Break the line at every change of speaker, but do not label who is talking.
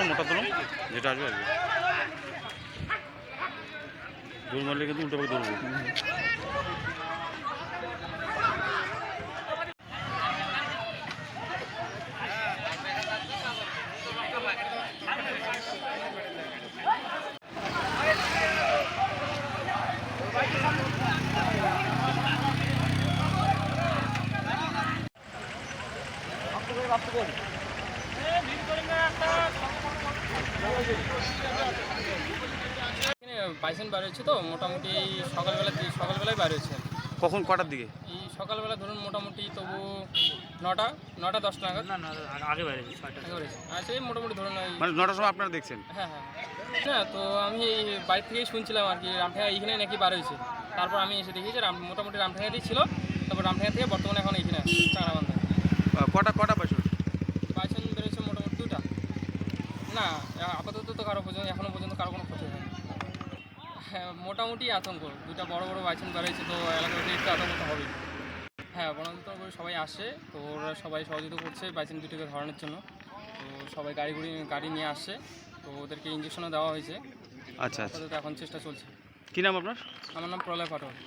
মোটা তোলো যেটা আসবে আসবে দৌড় মারলে কিন্তু উল্টো পাকে দৌড়বো।
বাইসেন্ট বার হয়েছে তো মোটামুটি সকালবেলায় বার হয়েছে।
কখন কটার দিকে?
এই সকালবেলা ধরুন মোটামুটি তবু 9টা 10 নাগাদ।
না আগে বেরিয়েছে 6টা
আগে বেরিয়েছে। আচ্ছা এই মোটামুটি ধরুন ওই
মানে 9টার সময় আপনারা দেখছেন?
হ্যাঁ। না তো আমি এই বাড়ি থেকেই শুনছিলাম আর কি রামঠেঙ্গা এইখানে নাকি বার হয়েছে। তারপর আমি এসে দেখি যে মোটামুটি রামঠেঙ্গাতেই ছিল। তারপর রামঠেঙ্গা থেকে বর্তমানে এখন এইখানে চাংড়াবান্ধা।
কটা বাইসন?
বাইসন বেরোচ্ছে মোটামুটি 2টা। না আপাতত তো এখনো পর্যন্ত কারো কোনো ক্ষতি হয়নি। হ্যাঁ মোটামুটি আতঙ্ক, 2টা বড় বাইসন বার হয়েছে তো এলাকার একটু আতঙ্ক তো হবেই। হ্যাঁ বনদপ্তর করে সবাই আসে তো ওরা সবাই সহযোগিতা করছে বাইসন দুটোকে ধরানোর জন্য। তো সবাই গাড়ি নিয়ে আসছে তো ওদেরকে ইঞ্জেকশনও দেওয়া হয়েছে।
আচ্ছা
এখন চেষ্টা চলছে।
কী নাম আপনার?
আমার নাম প্রলয় পাটোয়ারি।